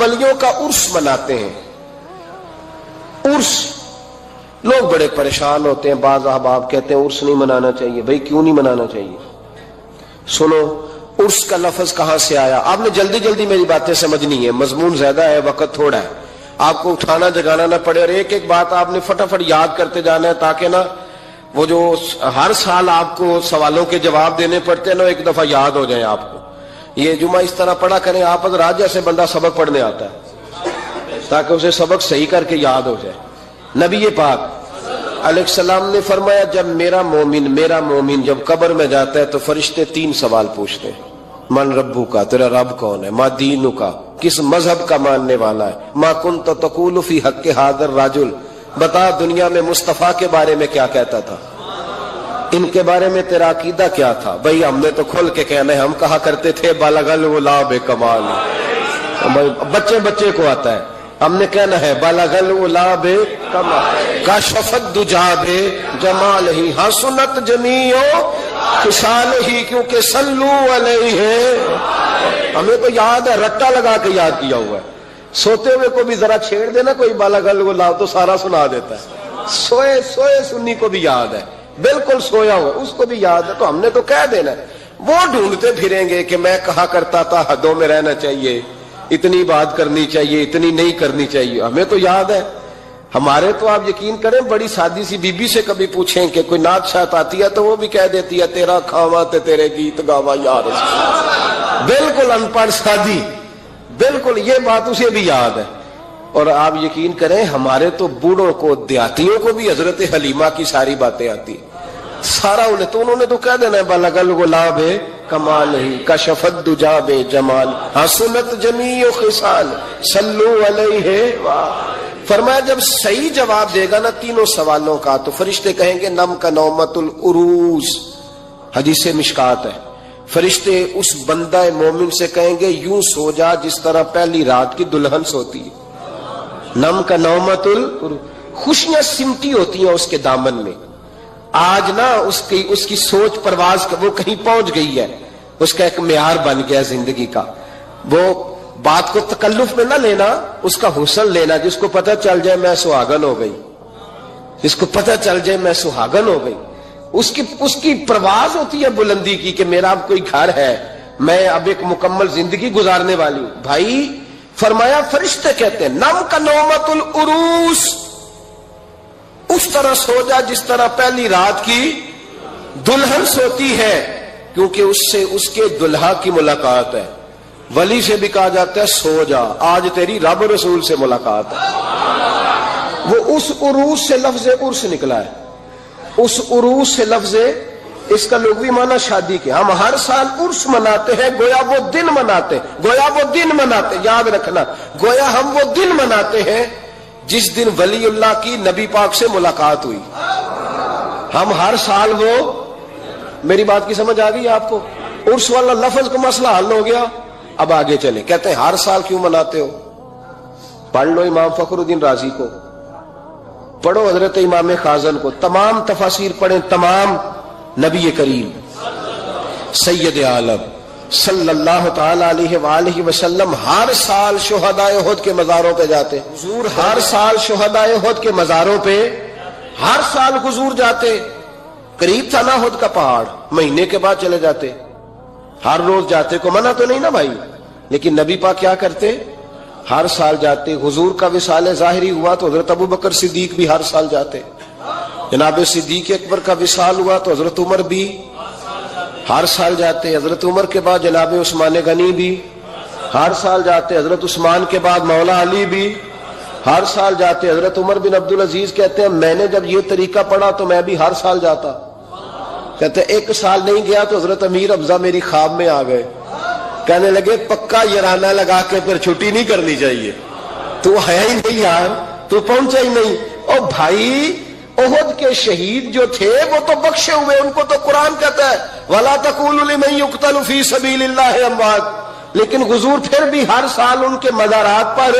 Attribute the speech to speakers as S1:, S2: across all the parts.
S1: ولیوں کا عرس مناتے ہیں. عرس لوگ بڑے پریشان ہوتے ہیں. بعض احباب کہتے ہیں عرس نہیں منانا چاہیے. بھائی کیوں نہیں منانا چاہیے؟ سنو, عرس کا لفظ کہاں سے آیا؟ آپ نے جلدی جلدی میری باتیں سمجھنی ہے, مضمون زیادہ ہے, وقت تھوڑا ہے, آپ کو اٹھانا جگانا نہ پڑے, اور ایک ایک بات آپ نے فٹافٹ یاد کرتے جانا ہے, تاکہ نا وہ جو ہر سال آپ کو سوالوں کے جواب دینے پڑتے ہیں نا, ایک دفعہ یاد ہو جائیں آپ کو. یہ جمعہ اس طرح پڑھا کریں آپ حضرات جیسے بندہ سبق پڑھنے آتا ہے, تاکہ اسے سبق صحیح کر کے یاد ہو جائے. نبی پاک علیہ السلام نے فرمایا, جب میرا مومن جب قبر میں جاتا ہے تو فرشتے 3 سوال پوچھتے ہیں. من ربو کا, تیرا رب کون ہے؟ ما دینو کا, کس مذہب کا ماننے والا ہے؟ ما کنت تقول فی حق حاضر راجل, بتا دنیا میں مصطفیٰ کے بارے میں کیا کہتا تھا, ان کے بارے میں تیرا عقیدہ کیا تھا؟ بھئی ہم نے تو کھل کے کہنا ہے, ہم کہا کرتے تھے بالغ الغلام کمال. بچے کو آتا ہے, ہم نے کہنا ہے بالغ الغلام کمال, کشف الدجا بجمال ہی, حسنت جمیع خصال ہی, کیونکہ صلو علیہ. ہمیں تو یاد ہے, رٹا لگا کے یاد کیا ہوا ہے. سوتے ہوئے کو بھی ذرا چھیڑ دینا کوئی بالغ الغلام تو سارا سنا دیتا ہے. سوئے سنی کو بھی یاد ہے, بالکل سویا ہوا اس کو بھی یاد ہے, تو ہم نے تو کہہ دینا ہے. وہ ڈھونڈتے پھریں گے کہ میں کہا کرتا تھا حدوں میں رہنا چاہیے, اتنی بات کرنی چاہیے, اتنی نہیں کرنی چاہیے. ہمیں تو یاد ہے. ہمارے تو آپ یقین کریں, بڑی سادی سی بی بی سے کبھی پوچھیں کہ کوئی نعت شاعت آتی ہے تو وہ بھی کہہ دیتی ہے تیرا کھاوا تے تیرے گیت گاوا یار. بالکل ان پڑھ سادی, بالکل یہ بات اسے بھی یاد ہے. اور آپ یقین کریں ہمارے تو بوڑھوں کو, دیہاتیوں کو بھی حضرت حلیمہ کی ساری باتیں آتی, سارا انہوں نے تو کہہ دینا ہے بالغ الغلام کمال ہی, کشف الدجا بجمال, حسنت جمیع خصال صلو علیہ. فرمایا جب صحیح جواب دے گا نا 3 سوالوں کا تو فرشتے کہیں گے نم کا نومت العروس. حدیث مشکات ہے. فرشتے اس بندہ مومن سے کہیں گے یوں سو جا جس طرح پہلی رات کی دلہن سوتی ہے. نم کا نومت العروس, خوشیاں سمٹی ہوتی ہیں اس کے دامن میں. آج نا اس کی سوچ پرواز وہ کہیں پہنچ گئی ہے, اس کا ایک معیار بن گیا زندگی کا. وہ بات کو تکلف میں نہ لینا, اس کا حسن لینا. جس کو پتہ چل جائے میں سہاگن ہو گئی, جس کو پتہ چل جائے میں سہاگن ہو گئی, اس کی پرواز ہوتی ہے بلندی کی کہ میرا اب کوئی گھر ہے, میں اب ایک مکمل زندگی گزارنے والی ہوں. بھائی فرمایا فرشتے کہتے ہیں نم کا نومت العروس, اس طرح سو جا جس طرح پہلی رات کی دلہن سوتی ہے, کیونکہ اس سے اس کے دلہا کی ملاقات ہے. ولی سے بھی کہا جاتا ہے سو جا, آج تیری رب رسول سے ملاقات ہے. وہ اس عروس سے لفظ عرس نکلا ہے, اس عروس سے لفظ, اس کا لغوی معنی شادی کے. ہم ہر سال عرس مناتے ہیں, گویا وہ دن مناتے, یاد رکھنا, گویا ہم وہ دن مناتے ہیں جس دن ولی اللہ کی نبی پاک سے ملاقات ہوئی. ہم ہر سال وہ, میری بات کی سمجھ آ گئی آپ کو؟ عرس والا لفظ کا مسئلہ حل ہو گیا. اب آگے چلیں. کہتے ہیں ہر سال کیوں مناتے ہو؟ پڑھ لو امام فخر الدین رازی کو, پڑھو حضرت امام خازن کو, تمام تفاسیر پڑھیں, تمام. نبی کریم سید عالم صلی اللہ تعالی علیہ وآلہ وسلم ہر سال شہدائے احد کے مزاروں پہ جاتے. حضور ہر سال شہدائے احد کے مزاروں پہ ہر سال حضور جاتے. قریب تھا نا احد کا پہاڑ, مہینے کے بعد چلے جاتے. ہر روز جاتے, کو منع تو نہیں نا بھائی, لیکن نبی پاک کیا کرتے؟ ہر سال جاتے. حضور کا وصال ظاہری ہوا تو حضرت ابو بکر صدیق بھی ہر سال جاتے. جناب صدیق اکبر کا وصال ہوا تو حضرت عمر بھی ہر سال جاتے. حضرت عمر کے بعد جناب عثمان غنی بھی ہر سال جاتے. حضرت عثمان کے بعد مولا علی بھی ہر سال جاتے. حضرت عمر بن عبدالعزیز کہتے ہیں میں نے جب یہ طریقہ پڑھا تو میں بھی ہر سال جاتا. کہتے ہیں 1 سال نہیں گیا تو حضرت امیر ابزا میری خواب میں آ گئے, کہنے لگے پکا یارانہ لگا کے پھر چھٹی نہیں کرنی چاہیے, تو ہے ہی نہیں یار, تو پہنچا ہی نہیں. او بھائی احد کے شہید جو تھے وہ تو بخشے ہوئے, ان کو تو قرآن کہتا ہے وَلَا تَقُولُوا لِمَن يُقْتَلُ فِي سَبِيلِ اللَّهِ أَمْوَاتٌ, لیکن حضور پھر بھی ہر سال ان کے مزارات پر,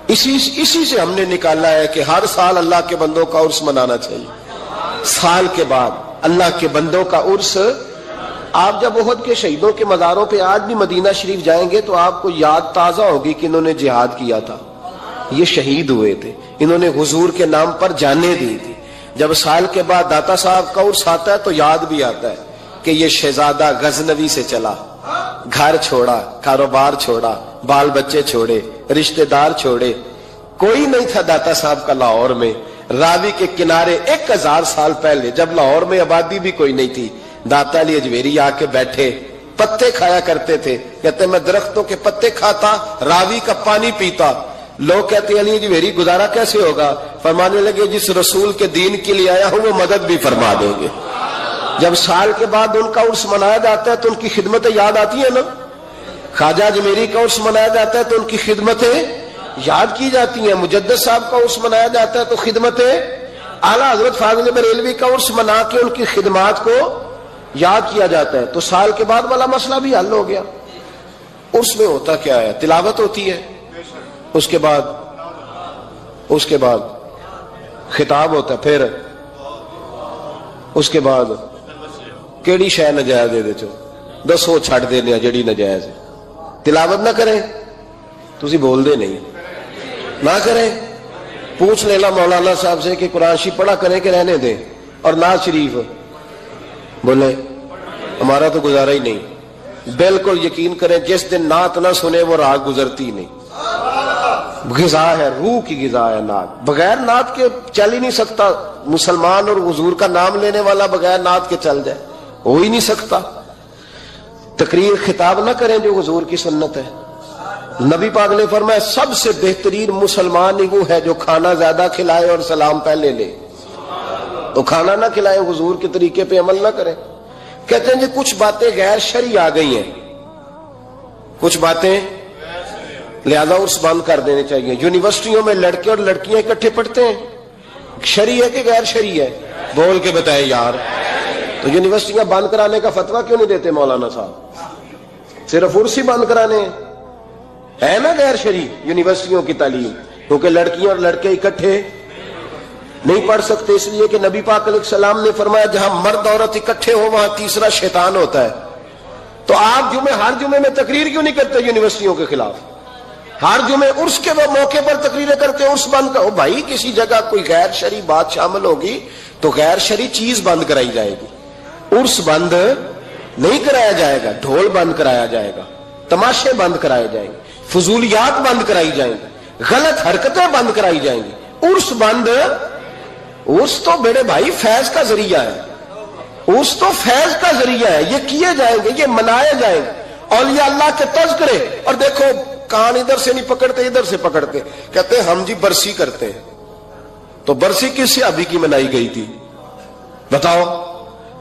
S1: اسی سے ہم نے نکالا ہے کہ ہر سال اللہ کے بندوں کا عرس منانا چاہیے. سال کے بعد اللہ کے بندوں کا عرس آپ جب احد کے شہیدوں کے مزاروں پہ آج بھی مدینہ شریف جائیں گے تو آپ کو یاد تازہ ہوگی کہ انہوں نے جہاد کیا تھا، یہ شہید ہوئے تھے، انہوں نے حضور کے نام پر جانیں دی تھی۔ جب سال کے بعد داتا صاحب کا عرس آتا ہے تو یاد بھی آتا ہے کہ یہ شہزادہ غزنوی سے چلا، گھر چھوڑا، کاروبار چھوڑا، بال بچے چھوڑے، رشتہ دار چھوڑے، کوئی نہیں تھا داتا صاحب کا لاہور میں، راوی کے کنارے 1000 سال پہلے جب لاہور میں آبادی بھی کوئی نہیں تھی، داتا علی اجمیری آ کے بیٹھے، پتے کھایا کرتے تھے، کہتے میں درختوں کے پتے کھاتا، راوی کا پانی پیتا۔ لوگ کہتے ہیں علی اجمیری گزارا کیسے ہوگا؟ فرمانے لگے جس رسول کے دین کے لیے آیا ہوں وہ مدد بھی فرما دیں گے۔ جب سال کے بعد ان کا عرس منایا جاتا ہے تو ان کی خدمتیں یاد آتی ہیں نا، خواجہ اجمیری کا عرس منایا جاتا ہے تو ان کی خدمتیں یاد کی جاتی ہیں، مجدد صاحب کا عرس منایا جاتا ہے تو خدمتیں، اعلیٰ حضرت فاضل بریلوی کا عرس منا کے ان کی خدمات کو یاد کیا جاتا ہے، تو سال کے بعد والا مسئلہ بھی حل ہو گیا۔ عرس میں ہوتا کیا ہے؟ تلاوت ہوتی ہے، اس کے بعد خطاب ہوتا ہے، پھر اس کے بعد کیڑی شے نجائز دے چو دسو چھڑ دینے جڑی نجائز ہے، تلاوت نہ کریں تسی بول دے نہیں، نہ کریں، پوچھ لینا مولانا صاحب سے کہ قرآن شریف پڑھا کریں کہ رہنے دیں، اور نعت شریف بولے ہمارا تو گزارا ہی نہیں۔ بالکل یقین کریں جس دن نعت نہ سنے وہ رات گزرتی نہیں، غذا ہے، روح کی غذا ہے نعت، بغیر نعت کے چل ہی نہیں سکتا مسلمان، اور حضور کا نام لینے والا بغیر نعت کے چل جائے ہو ہی نہیں سکتا۔ تقریر خطاب نہ کریں جو حضور کی سنت ہے۔ نبی پاک نے فرمایا سب سے بہترین مسلمان ہی وہ ہے جو کھانا زیادہ کھلائے اور سلام پہلے لے، تو کھانا نہ کھلائے، حضور کے طریقے پہ عمل نہ کریں۔ کہتے ہیں جی کچھ باتیں غیر شرعی آ گئی ہیں، کچھ باتیں لہذا عرس بند کر دینے چاہیے۔ یونیورسٹیوں میں لڑکے اور لڑکیاں اکٹھے پڑھتے ہیں، شرعی ہے کہ غیر شرعی ہے؟ بول کے بتائے یار۔ تو یونیورسٹیاں بند کرانے کا فتویٰ کیوں نہیں دیتے مولانا صاحب؟ صرف عرس ہی بند کرانے ہیں، ہے نا غیر شرعی یونیورسٹیوں کی تعلیم، کیونکہ لڑکیاں اور لڑکے اکٹھے نہیں پڑھ سکتے، اس لیے کہ نبی پاک علیہ السلام نے فرمایا جہاں مرد عورت اکٹھے ہو وہاں تیسرا شیطان ہوتا ہے۔ تو آپ ہر جمعے میں تقریر کیوں نہیں کرتے یونیورسٹیوں کے خلاف؟ ہر جمعے عرس کے موقع پر تقریریں کرتے ہیں، عرس بند کرو بھائی، کسی جگہ کوئی غیر شرعی بات شامل ہوگی تو غیر شرعی چیز بند کرائی جائے گی، عرس بند نہیں کرایا جائے گا، ڈھول بند کرایا جائے گا، تماشے بند کرائے جائیں گے، فضولیات بند کرائی جائیں گی، غلط حرکتیں بند کرائی جائیں گی۔ عرس بند، عرس تو بیڑے بھائی فیض کا ذریعہ ہے، عرس تو فیض کا ذریعہ ہے، یہ کیے جائیں گے، یہ منائے جائیں گے، اولیاء اللہ کے تذکرے۔ اور دیکھو کان ادھر سے نہیں پکڑتے ادھر سے پکڑتے، کہتے ہیں ہم جی برسی کرتے ہیں، تو برسی کس سے ابھی کی منائی گئی تھی بتاؤ؟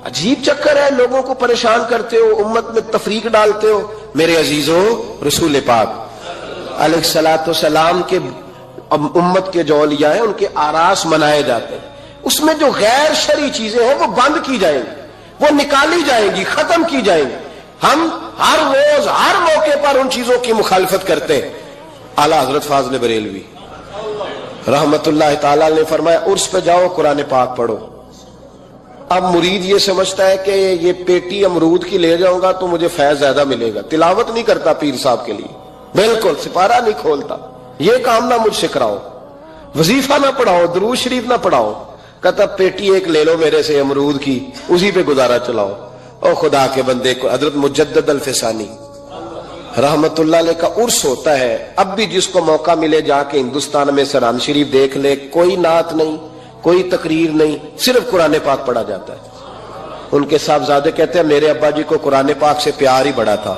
S1: عجیب چکر ہے، لوگوں کو پریشان کرتے ہو، امت میں تفریق ڈالتے ہو۔ میرے عزیزو، رسول پاک علیہ الصلوۃ والسلام کے امت کے جو اولیاء ہیں ان کے آراس منائے جاتے ہیں، اس میں جو غیر شرعی چیزیں ہیں وہ بند کی جائیں گی، وہ نکالی جائیں گی، ختم کی جائیں گی۔ ہم ہر روز ہر موقع پر ان چیزوں کی مخالفت کرتے ہیں۔ اعلیٰ حضرت فاضل بریلوی رحمت اللہ تعالی نے فرمایا عرس پہ جاؤ قرآن پاک پڑھو۔ اب مرید یہ سمجھتا ہے کہ یہ پیٹی امرود کی لے جاؤں گا تو مجھے فیض زیادہ ملے گا، تلاوت نہیں کرتا پیر صاحب کے لیے، بالکل سپارہ نہیں کھولتا، یہ کام نہ مجھ سے کراؤ، وظیفہ نہ پڑھاؤ، درود شریف نہ پڑھاؤ، کہتا پیٹی ایک لے لو میرے سے امرود کی، اسی پہ گزارا چلاؤ۔ او خدا کے بندے کو، حضرت مجدد الفسانی رحمت اللہ علیہ کا عرس ہوتا ہے، اب بھی جس کو موقع ملے جا کے ہندوستان میں سران شریف دیکھ لے، کوئی نعت نہیں، کوئی تقریر نہیں، صرف قرآن پاک پڑھا جاتا ہے۔ ان کے صاحبزادے کہتے ہیں میرے ابا جی کو قرآن پاک سے پیار ہی بڑا تھا،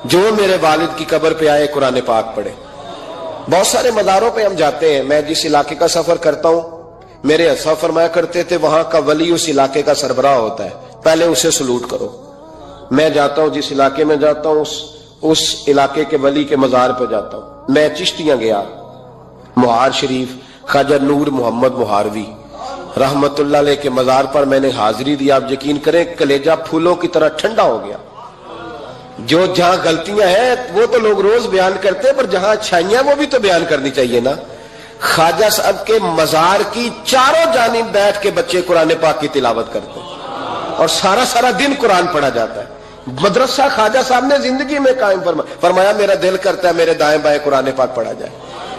S1: جو میرے والد کی قبر پہ آئے قرآن پاک پڑھے۔ بہت سارے مزاروں پہ ہم جاتے ہیں، میں جس علاقے کا سفر کرتا ہوں، میرے اسا فرمایا کرتے تھے وہاں کا ولی اس علاقے کا سربراہ ہوتا ہے، پہلے اسے سلوٹ کرو۔ میں جاتا ہوں جس علاقے میں جاتا ہوں اس علاقے کے ولی کے مزار پہ جاتا ہوں۔ میں چشتیاں گیا، مہار شریف خواجہ نور محمد مہاروی رحمت اللہ علیہ کے مزار پر میں نے حاضری دی، آپ یقین کریں کلیجہ پھولوں کی طرح ٹھنڈا ہو گیا۔ جو جہاں غلطیاں ہیں وہ تو لوگ روز بیان کرتے ہیں، پر جہاں اچھائیاں وہ بھی تو بیان کرنی چاہیے نا۔ خواجہ صاحب کے مزار کی چاروں جانب بیٹھ کے بچے قرآن پاک کی تلاوت کرتے ہیں، اور سارا دن قرآن پڑھا جاتا ہے۔ مدرسہ خواجہ صاحب نے زندگی میں قائم فرمایا میرا دل کرتا ہے میرے دائیں بائیں قرآن پاک پڑھا جائے.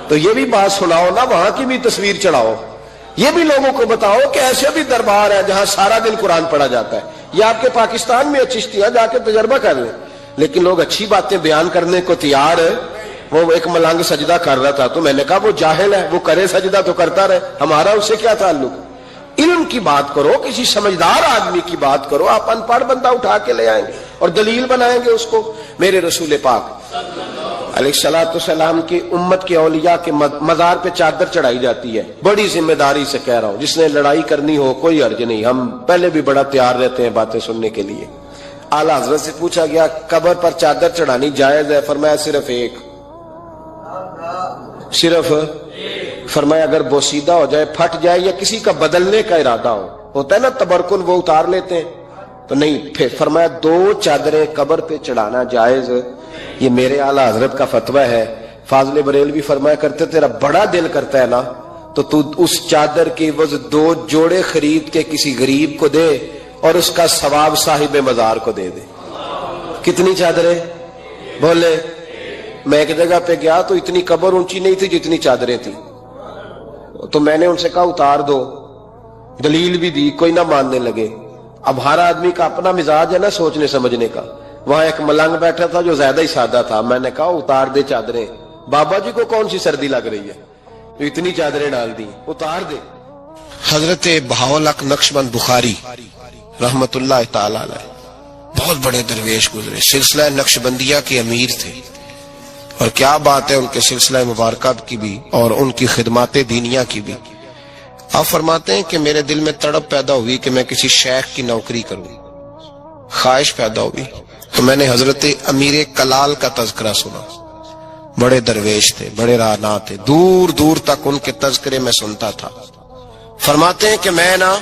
S1: تو یہ بھی بات سناؤ نا, وہاں کی بھی تصویر چڑھاؤ, یہ بھی لوگوں کو بتاؤ کہ ایسے بھی دربار ہے جہاں سارا دن قرآن پڑھا جاتا ہے. یہ آپ کے پاکستان میں چشتیہ جا کے تجربہ کر لیں. لیکن لوگ اچھی باتیں بیان کرنے کو تیار ہے. وہ ایک ملنگ سجدہ کر رہا تھا تو میں نے کہا وہ جاہل ہے, وہ کرے سجدہ تو کرتا رہے, ہمارا اس سے کیا تعلق. علم کی بات کرو, کسی سمجھدار آدمی کی بات کرو. آپ ان پڑھ بندہ اٹھا کے لے آئیں گے اور دلیل بنائیں گے اس کو. میرے رسول پاک علیہ الصلوۃ والسلام کی امت کے اولیاء کے مزار پہ چادر چڑھائی جاتی ہے. بڑی ذمہ داری سے کہہ رہا ہوں, جس نے لڑائی کرنی ہو کوئی حرج نہیں, ہم پہلے بھی بڑا تیار رہتے ہیں باتیں سننے کے لیے. اعلیٰ حضرت سے پوچھا گیا قبر پر چادر چڑھانی جائز ہے؟ فرمایا صرف ایک. صرف فرمایا اگر بوسیدہ ہو جائے, پھٹ جائے, یا کسی کا بدلنے کا ارادہ ہو, ہوتا ہے نا تبرکن, وہ اتار لیتے ہیں تو نہیں. پھر فرمایا 2 چادریں قبر پہ چڑھانا جائز. یہ میرے اعلیٰ حضرت کا فتویٰ ہے. فاضل بریلوی فرمایا کرتے تیرا بڑا دل کرتا ہے نا تو تو اس چادر کی عوض 2 جوڑے خرید کے کسی غریب کو دے اور اس کا ثواب صاحب مزار کو دے دے. کتنی چادریں بولے؟ میں ایک جگہ پہ گیا تو اتنی قبر اونچی نہیں تھی جتنی چادریں تھی, تو میں نے ان سے کہا اتار دو, دلیل بھی دی, کوئی نہ ماننے لگے. اب ہر آدمی کا اپنا مزاج ہے نا سوچنے سمجھنے کا. وہاں ایک ملنگ بیٹھا تھا جو زیادہ ہی سادہ تھا, میں نے کہا اتار دے چادریں, بابا جی کو کون سی سردی لگ رہی ہے جو اتنی چادریں ڈال دی, اتار دے. حضرت بہاولق نقشبند بخاری رحمت اللہ تعالی علیہ بہت بڑے درویش گزرے, سلسلہ نقشبندیہ کے امیر تھے. اور کیا بات ہے ان کے سلسلہ مبارکہ کی بھی اور ان کی خدمات دینیہ کی بھی. آپ فرماتے ہیں کہ میرے دل میں تڑپ پیدا ہوئی کہ میں کسی شیخ کی نوکری کروں, خواہش پیدا ہوئی. تو میں نے حضرت امیر کلال کا تذکرہ سنا. بڑے درویش تھے, بڑے راہنما تھے, دور دور تک ان کے تذکرے میں سنتا تھا. فرماتے ہیں کہ میں نا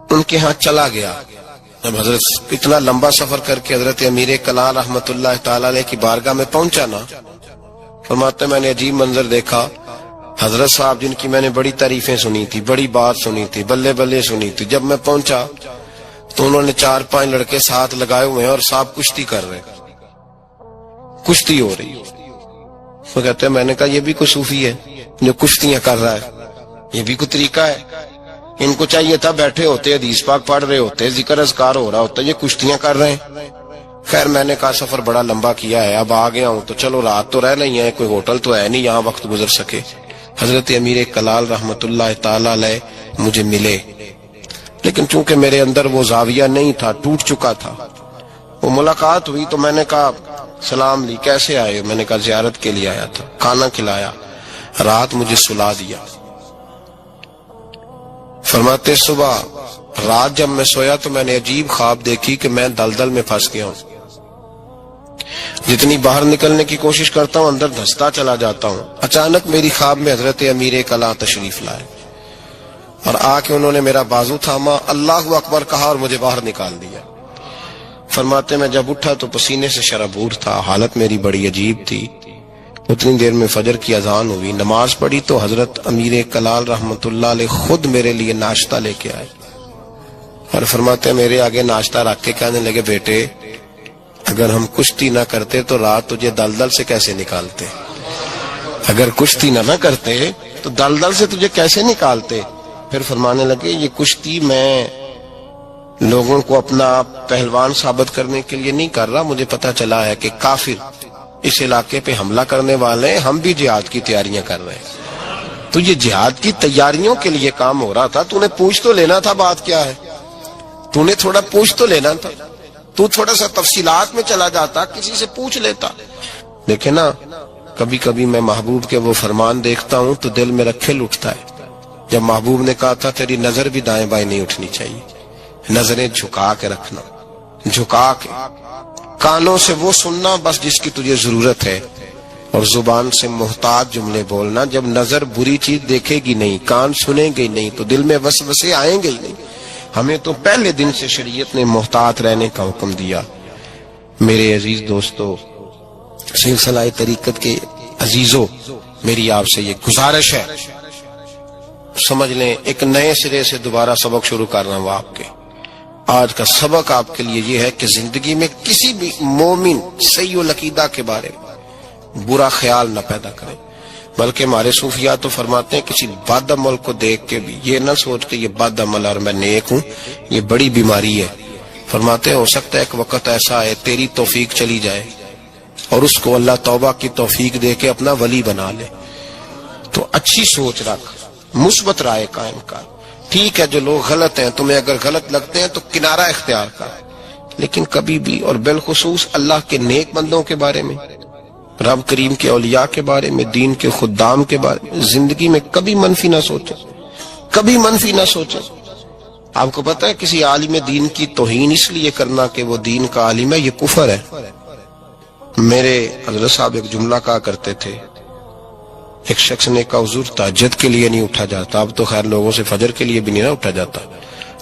S1: ان کے ہاں چلا گیا. جب حضرت اتنا لمبا سفر کر کے حضرت امیر کلال رحمت اللہ تعالی علیہ کی بارگاہ میں پہنچا نا, فرماتے ہیں میں نے عجیب منظر دیکھا. حضرت صاحب جن کی میں نے بڑی تعریفیں سنی تھی, بڑی بات سنی تھی, بلے بلے سنی تھی, جب میں پہنچا تو انہوں نے 4-5 لڑکے ساتھ لگائے ہوئے ہیں اور صاحب کشتی کر رہے, کشتی ہو رہی. وہ کہتے ہیں میں نے کہا یہ بھی کوئی صوفی ہے جو کشتیاں کر رہا ہے, یہ بھی کوئی طریقہ ہے. ان کو چاہیے تھا بیٹھے ہوتے, حدیث پاک پڑھ رہے ہوتے, ذکر اذکار ہو رہا ہوتا, یہ کشتیاں کر رہے ہیں. خیر میں نے کہا سفر بڑا لمبا کیا ہے, اب آ گیا ہوں تو چلو رات تو رہ نہیں ہے, کوئی ہوٹل تو ہے نہیں یہاں وقت گزر سکے. حضرت امیر کلال رحمت اللہ تعالی علیہ مجھے ملے, لیکن چونکہ میرے اندر وہ زاویہ نہیں تھا, ٹوٹ چکا تھا. وہ ملاقات ہوئی تو میں نے کہا سلام لی, کیسے آئے؟ میں نے کہا زیارت کے لیے آیا تھا. کھانا کھلایا, رات مجھے سلا دیا. فرماتے صبح رات جب میں سویا تو میں نے عجیب خواب دیکھی کہ میں دلدل میں پھنس گیا ہوں. جتنی باہر نکلنے کی کوشش کرتا ہوں اندر دھستا چلا جاتا ہوں. اچانک میری خواب میں حضرت امیر کلال تشریف لائے اور آ کے انہوں نے میرا بازو تھاما, اللہ اکبر کہا اور مجھے باہر نکال دیا. فرماتے میں جب اٹھا تو پسینے سے شرابور تھا, حالت میری بڑی عجیب تھی. اتنی دیر میں فجر کی اذان ہوئی, نماز پڑھی تو حضرت امیر کلال رحمت اللہ علیہ خود میرے لیے ناشتہ لے کے آئے اور فرماتے میرے آگے ناشتہ رکھ کے کہنے لگے بیٹے اگر ہم کشتی نہ کرتے تو رات تجھے دلدل سے کیسے نکالتے, اگر کشتی نہ کرتے تو دلدل سے تجھے کیسے نکالتے. پھر فرمانے لگے یہ کشتی میں لوگوں کو اپنا پہلوان ثابت کرنے کے لیے نہیں کر رہا, مجھے پتا چلا ہے کہ کافر اس علاقے پہ حملہ کرنے والے ہیں, ہم بھی جہاد کی تیاریاں کر رہے ہیں. تو یہ جہاد کی تیاریوں کے لیے کام ہو رہا تھا, تو نے پوچھ تو لینا تھا بات کیا ہے, تو نے تھوڑا پوچھ تو لینا تھا, تو تھوڑا سا تفصیلات میں چلا جاتا, کسی سے پوچھ لیتا. دیکھیں نا کبھی کبھی میں محبوب کے وہ فرمان دیکھتا ہوں تو دل میرا کھل اٹھتا ہے. جب محبوب نے کہا تھا تیری نظر بھی دائیں بائیں نہیں اٹھنی چاہیے, نظریں جھکا کے رکھنا, جھکا کے, کانوں سے وہ سننا بس جس کی تجھے ضرورت ہے, اور زبان سے محتاط جملے بولنا. جب نظر بری چیز دیکھے گی نہیں, کان سنیں گے نہیں تو دل میں وسوسے آئیں گے ہی نہیں. ہمیں تو پہلے دن سے شریعت نے محتاط رہنے کا حکم دیا. میرے عزیز دوستو, سلسلہ طریقت کے عزیزو, میری آپ سے یہ گزارش ہے, سمجھ لیں ایک نئے سرے سے دوبارہ سبق شروع کر رہا ہوں آپ کے. آج کا سبق آپ کے لیے یہ ہے کہ زندگی میں کسی بھی مومن سیء العقیدہ کے بارے میں برا خیال نہ پیدا کریں، بلکہ ہمارے صوفیاء تو فرماتے ہیں کسی بد عمل کو دیکھ کے بھی یہ نہ سوچ کے یہ بد عمل اور میں نیک ہوں، یہ بڑی بیماری ہے۔ فرماتے ہیں ہو سکتا ہے ایک وقت ایسا ہے تیری توفیق چلی جائے اور اس کو اللہ توبہ کی توفیق دے کے اپنا ولی بنا لے۔ تو اچھی سوچ رکھ، مثبت رائے قائم کر۔ ٹھیک ہے جو لوگ غلط ہیں، تمہیں اگر غلط لگتے ہیں تو کنارہ اختیار کر، لیکن کبھی بھی اور بالخصوص اللہ کے نیک بندوں کے بارے میں، رب کریم کے اولیاء کے بارے میں، دین کے خدام کے بارے میں زندگی میں کبھی منفی نہ سوچیں، کبھی منفی نہ سوچیں۔ آپ کو پتہ ہے کسی عالم دین کی توہین اس لیے کرنا کہ وہ دین کا عالم ہے، یہ کفر ہے۔ میرے حضرت صاحب ایک جملہ کہا کرتے تھے، ایک شخص نے کہا حضور تہجد کے لیے نہیں اٹھا جاتا، اب تو خیر لوگوں سے فجر کے لیے بھی نہیں نہ اٹھا جاتا،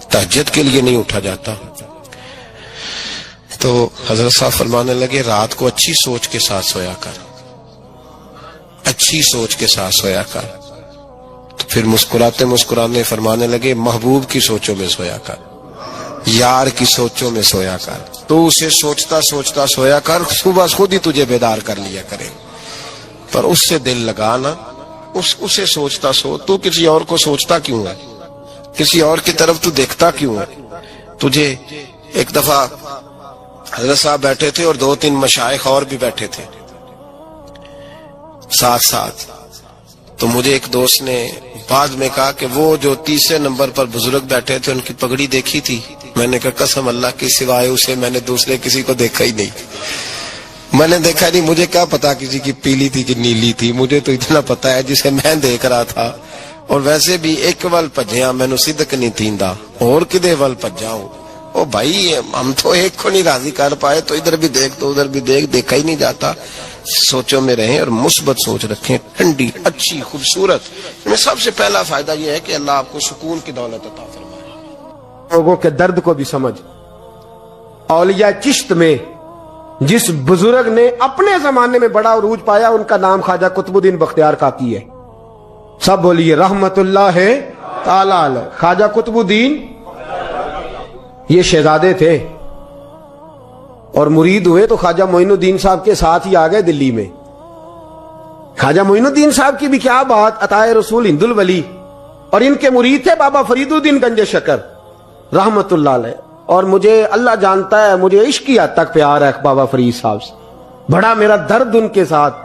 S1: تہجد کے لیے نہیں اٹھا جاتا۔ تو حضرت صاحب فرمانے لگے رات کو اچھی سوچ کے ساتھ سویا کر، اچھی سوچ کے ساتھ سویا کر۔ تو پھر مسکراتے مسکرانے فرمانے لگے محبوب کی سوچوں میں سویا کر، یار کی سوچوں میں سویا کر، تو اسے سوچتا سوچتا سویا کر، صبح خود ہی تجھے بیدار کر لیا کرے، پر اس سے دل لگانا، اسے سوچتا سو۔ تو کسی اور کو سوچتا کیوں ہے؟ کسی اور کی طرف تو دیکھتا کیوں ہے؟ تجھے ایک دفعہ حضرت صاحب بیٹھے تھے اور 2-3 مشائخ اور بھی بیٹھے تھے ساتھ ساتھ، تو مجھے ایک دوست نے بعد میں کہا کہ وہ جو 3 نمبر پر بزرگ بیٹھے تھے ان کی پگڑی دیکھی تھی؟ میں نے کہا قسم اللہ کی سوائے اسے میں نے دوسرے کسی کو دیکھا ہی نہیں، میں نے دیکھا نہیں، مجھے کیا پتا کسی کی پیلی تھی کہ نیلی تھی، مجھے تو اتنا پتا ہے جسے میں دیکھ رہا تھا۔ اور ویسے بھی ایک ول پجیا مینو صدق نہیں تھیندا، اور کدے ول پجاؤں؟ او بھائی ہم تو ایک کو نہیں راضی کر پائے، تو ادھر بھی دیکھ تو ادھر بھی دیکھ، دیکھا ہی نہیں جاتا۔ سوچوں میں رہیں اور مثبت سوچ رکھیں، ٹھنڈی اچھی خوبصورت۔ میں سب سے پہلا فائدہ یہ ہے کہ اللہ آپ کو سکون کی دولت عطا فرمائے،
S2: لوگوں کے درد کو بھی سمجھ۔ اولیاء چشت میں جس بزرگ نے اپنے زمانے میں بڑا عروج پایا ان کا نام خواجہ قطب الدین بختیار کاکی ہے۔ سب بولیے رحمت اللہ تعالی علیہ۔ خواجہ قطب الدین یہ شہزادے تھے اور مرید ہوئے تو خواجہ معین الدین صاحب کے ساتھ ہی آ گئے دلی میں۔ خواجہ معین الدین صاحب کی بھی کیا بات، عطائے رسول ہند الولی، اور ان کے مرید تھے بابا فرید الدین گنج شکر رحمت اللہ علیہ۔ اور مجھے اللہ جانتا ہے مجھے عشق کی حد تک پیار ہے بابا فرید صاحب سے، بڑا میرا درد ان کے ساتھ،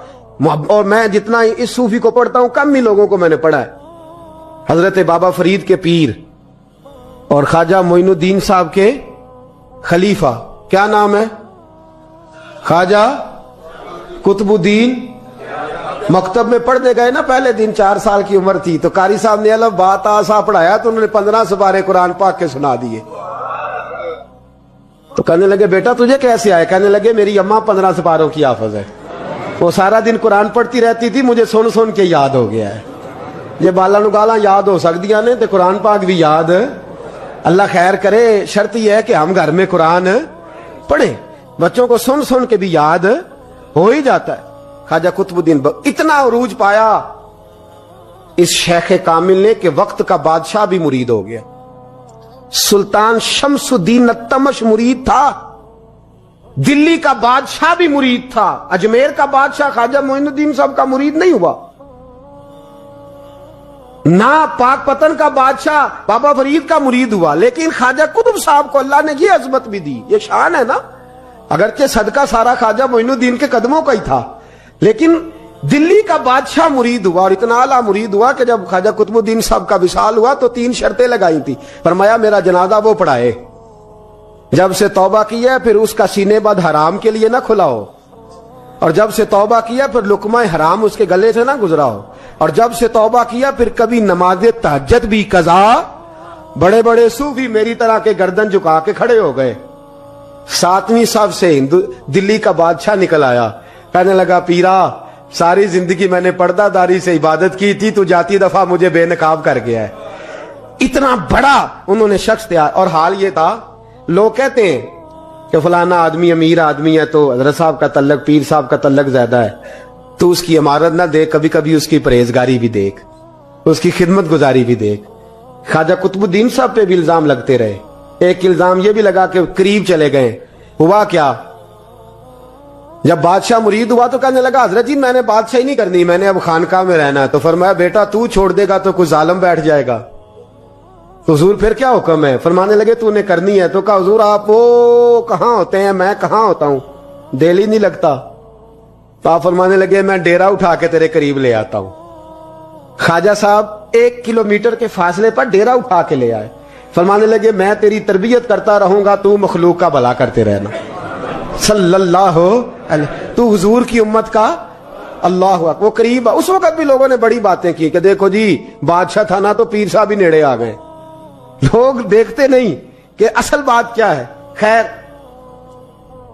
S2: اور میں جتنا اس صوفی کو پڑھتا ہوں کم ہی لوگوں کو میں نے پڑھا ہے۔ حضرت بابا فرید کے پیر اور خواجہ معین الدین صاحب کے خلیفہ، کیا نام ہے؟ خواجہ قطب الدین۔ مکتب میں پڑھنے گئے نا پہلے دن، 4 سال کی عمر تھی، تو قاری صاحب نے الف با تا سا پڑھایا تو انہوں نے 15 سپارے قرآن پاک کے سنا دیے۔ تو کہنے لگے بیٹا تجھے کیسے آئے؟ کہنے لگے میری اماں 15 سپاروں کی حافظ ہے، وہ سارا دن قرآن پڑھتی رہتی تھی، مجھے سن سن کے یاد ہو گیا ہے۔ یہ بالا نو گالا یاد ہو سکدیاں نے تے قرآن پاک بھی یاد، اللہ خیر کرے۔ شرط یہ ہے کہ ہم گھر میں قرآن پڑھیں، بچوں کو سن سن کے بھی یاد ہو ہی جاتا ہے۔ خواجہ قطب الدین اتنا عروج پایا اس شیخ کامل نے کہ وقت کا بادشاہ بھی مرید ہو گیا۔ سلطان شمس الدین التمش مرید تھا، دلی کا بادشاہ بھی مرید تھا، اجمیر کا بادشاہ خواجہ معین الدین صاحب کا مرید نہیں ہوا، نہ پاک پتن کا بادشاہ بابا فرید کا مرید ہوا، لیکن خواجہ قطب صاحب کو اللہ نے یہ عظمت بھی دی، یہ شان ہے نا۔ اگرچہ صدقہ سارا خواجہ معین الدین کے قدموں کا ہی تھا، لیکن دلی کا بادشاہ مرید ہوا، اور اتنا اعلیٰ مرید ہوا کہ جب خواجہ قطب الدین صاحب کا وصال ہوا تو 3 شرطیں لگائی تھی۔ فرمایا میرا جنازہ وہ پڑھائے، جب سے توبہ کیا پھر اس کا سینے بد حرام کے لیے نہ کھلا ہو، اور جب سے توبہ کیا پھر لقمہ حرام اس کے گلے سے نہ گزرا ہو، اور جب سے توبہ کیا پھر کبھی نماز تہجد بھی قضا۔ بڑے بڑے صوفی میری طرح کے گردن جھکا کے کھڑے ہو گئے۔ 7ویں صف سے دلی کا بادشاہ نکل آیا، کہنے لگا پیرا ساری زندگی میں نے پردہ داری سے عبادت کی تھی، تو جاتی دفعہ مجھے بے نقاب کر گیا ہے۔ اتنا بڑا انہوں نے شخص تیار، اور حال یہ تھا لوگ کہتے ہیں کہ فلانا آدمی امیر آدمی ہے تو حضرت صاحب کا تعلق پیر صاحب کا تعلق زیادہ ہے، تو اس کی عمارت نہ دیکھ، کبھی کبھی اس کی پرہیزگاری بھی دیکھ، اس کی خدمت گزاری بھی دیکھ۔ خواجہ قطب الدین صاحب پہ بھی الزام لگتے رہے ایک الزام یہ بھی لگا کہ قریب چلے گئے. ہوا کیا؟ جب بادشاہ مرید ہوا تو کہنے لگا حضرت جی میں نے بادشاہی نہیں کرنی, میں نے اب خانقاہ میں رہنا ہے. تو فرمایا بیٹا تو چھوڑ دے گا تو کوئی ظالم بیٹھ جائے گا. حضور پھر کیا حکم ہے؟ فرمانے لگے تو نے کرنی ہے. تو کہا حضور آپ وہ کہاں ہوتے ہیں, میں کہاں ہوتا ہوں, دل ہی نہیں لگتا. تو آپ فرمانے لگے میں ڈیرا اٹھا کے تیرے قریب لے آتا ہوں. خواجہ صاحب 1 کلومیٹر کے فاصلے پر ڈیرا اٹھا کے لے آئے. فرمانے لگے میں تیری تربیت کرتا رہوں گا, تو مخلوق کا بھلا کرتے رہنا. صلی اللہ علیہ, تو حضور کی امت کا اللہ اکبر. وہ قریب, اس وقت بھی لوگوں نے بڑی باتیں کی کہ دیکھو جی بادشاہ تھا نا تو پیر صاحب ہی نیڑے آ گئے. لوگ دیکھتے نہیں کہ اصل بات کیا ہے. خیر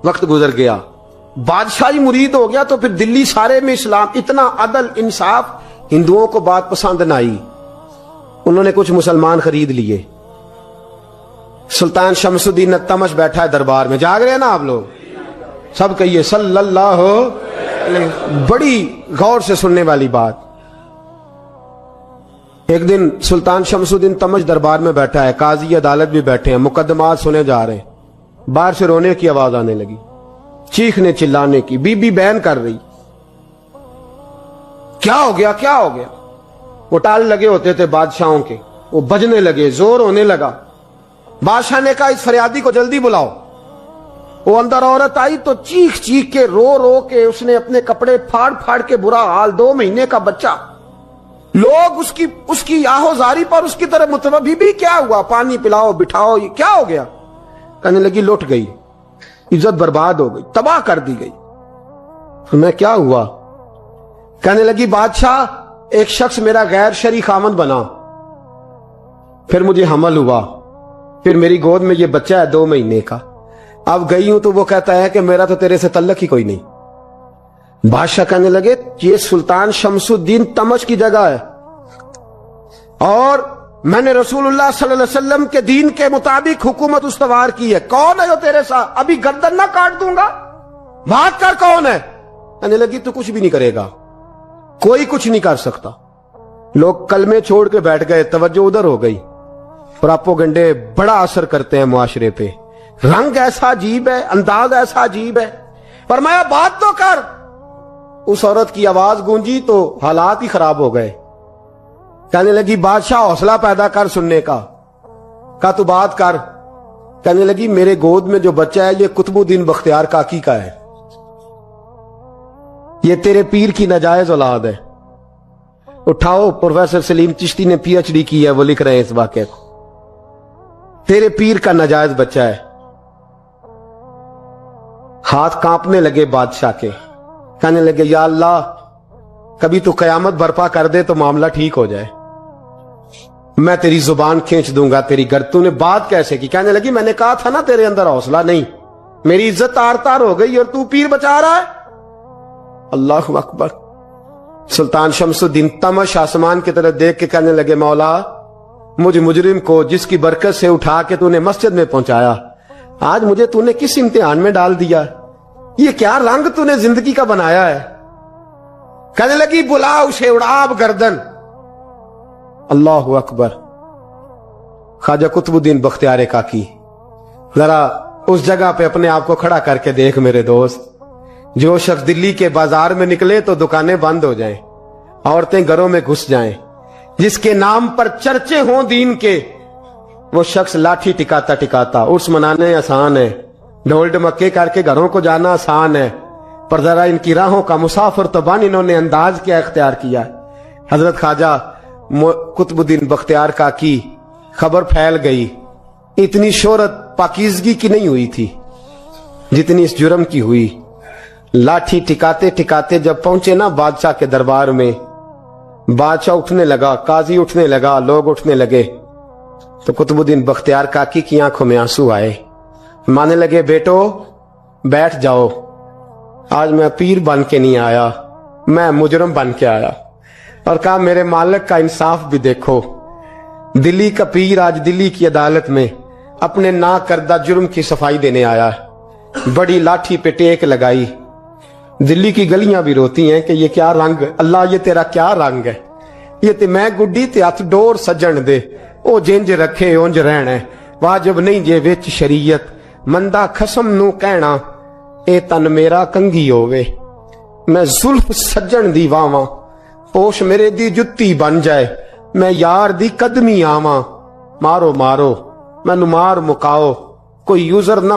S2: وقت گزر گیا, بادشاہی مرید ہو گیا تو پھر دلی سارے میں اسلام, اتنا عدل انصاف. ہندوؤں کو بات پسند نہ آئی, انہوں نے کچھ مسلمان خرید لیے. سلطان شمس الدین التمش بیٹھا ہے دربار میں, جاگ رہے ہیں نا آپ لوگ, سب کہیے صلی اللہ علیہ. بڑی غور سے سننے والی بات. ایک دن سلطان شمس الدین تمش دربار میں بیٹھا ہے, قاضی عدالت بھی بیٹھے ہیں, مقدمات سنے جا رہے ہیں. باہر سے رونے کی آواز آنے لگی, چیخنے چلانے کی. بی بی بیان کر رہی, کیا ہو گیا کیا ہو گیا. وہ ٹال لگے ہوتے تھے بادشاہوں کے, وہ بجنے لگے, زور ہونے لگا. بادشاہ نے کہا اس فریادی کو جلدی بلاؤ. وہ اندر عورت آئی تو چیخ چیخ کے رو رو کے اس نے اپنے کپڑے پھاڑ پھاڑ کے, برا حال, 2 مہینے کا بچہ. لوگ اس کی آہو زاری پر اس کی طرف متوجہ. بھی کیا ہوا, پانی پلاؤ بٹھاؤ, یہ کیا ہو گیا. کہنے لگی لٹ گئی, عزت برباد ہو گئی, تباہ کر دی گئی. میں کیا ہوا؟ کہنے لگی بادشاہ ایک شخص میرا غیر شرعی خامند بنا, پھر مجھے حمل ہوا, پھر میری گود میں یہ بچہ ہے 2 مہینے کا. اب گئی ہوں تو وہ کہتا ہے کہ میرا تو تیرے سے تعلق ہی کوئی نہیں. بادشاہ کہنے لگے یہ سلطان شمس الدین تمش کی جگہ ہے, اور میں نے رسول اللہ صلی اللہ علیہ وسلم کے دین کے مطابق حکومت استوار کی ہے. کون ہے جو تیرے ساتھ؟ ابھی گردن نہ کاٹ دوں گا, بات کر کون ہے. کہنے لگی تو کچھ بھی نہیں کرے گا, کوئی کچھ نہیں کر سکتا. لوگ کلمے چھوڑ کے بیٹھ گئے, توجہ ادھر ہو گئی. پراپوگنڈے بڑا اثر کرتے ہیں معاشرے پہ. رنگ ایسا عجیب ہے, انداز ایسا عجیب ہے. فرمایا بات تو کر. اس عورت کی آواز گونجی تو حالات ہی خراب ہو گئے. کہنے لگی بادشاہ حوصلہ پیدا کر سننے کا. کہا تو بات کر. کہنے لگی میرے گود میں جو بچہ ہے یہ قطب الدین بختیار کاکی کا ہے, یہ تیرے پیر کی ناجائز اولاد ہے. اٹھاؤ, پروفیسر سلیم چشتی نے PhD کی ہے, وہ لکھ رہے ہیں اس واقعے کو. تیرے پیر کا ناجائز بچہ ہے. ہاتھ کانپنے لگے بادشاہ کے. کہنے لگے یا اللہ کبھی تو قیامت برپا کر دے تو معاملہ ٹھیک ہو جائے, میں تیری زبان کھینچ دوں گا تیری گرد. تو نے بات کیسے کی؟ کہنے لگی میں نے کہا تھا نا تیرے اندر حوصلہ نہیں, میری عزت تار تار ہو گئی اور تو پیر بچا رہا ہے. اللہ اکبر. سلطان شمس الدین تمش آسمان کی طرف دیکھ کے کہنے لگے مولا مجھ مجرم کو جس کی برکت سے اٹھا کے تو نے مسجد میں پہنچایا, آج مجھے تو نے کس امتحان میں ڈال دیا؟ یہ کیا رنگ تو نے زندگی کا بنایا ہے. کہنے لگی بلا اسے, اڑا اب گردن. اللہ اکبر. خواجہ قطب الدین بختیار کاکی, ذرا اس جگہ پہ اپنے آپ کو کھڑا کر کے دیکھ میرے دوست. جو شخص دلی کے بازار میں نکلے تو دکانیں بند ہو جائیں, عورتیں گھروں میں گھس جائیں, جس کے نام پر چرچے ہوں دین کے, وہ شخص لاٹھی ٹکاتا ٹکاتا. عرس منانے آسان ہے, ڈھول ڈمکے کر کے گھروں کو جانا آسان ہے, پر ذرا ان کی راہوں کا مسافر تو بن انہوں نے انداز کیا اختیار کیا. حضرت خواجہ قطب الدین بختیار کاکی خبر پھیل گئی. اتنی شہرت پاکیزگی کی نہیں ہوئی تھی جتنی اس جرم کی ہوئی. لاٹھی ٹکاتے ٹکاتے جب پہنچے نا بادشاہ کے دربار میں, بادشاہ اٹھنے لگا, قاضی اٹھنے لگا, لوگ اٹھنے لگے, تو قطب الدین بختیار کاکی کی آنکھوں میں آنسو آئے. مانے لگے بیٹو بیٹھ جاؤ, آج میں پیر بن کے نہیں آیا, میں مجرم بن کے آیا. اور کہا میرے مالک کا انصاف بھی دیکھو, دلی کا پیر آج دلی کی عدالت میں اپنے نا کردہ جرم کی صفائی دینے آیا. بڑی لاٹھی پہ ٹیک لگائی. دلی کی گلیاں بھی روتی ہیں کہ یہ کیا رنگ, اللہ یہ تیرا کیا رنگ ہے, یہ تے میں گڈی تے ہاتھ ڈور سجن دے, او جنج رکھے اونج رہن ہے. واجب نہیں جے وچ شریعت مندا خسم نو کہنا اے تن میرا کنگھی ہووے میں زلف سجن دی واواں پوش میرے دی جتی بن جائے میں یار دی قدمی آواں مارو مارو مینوں مار مکاؤ کوئی یوزر نہ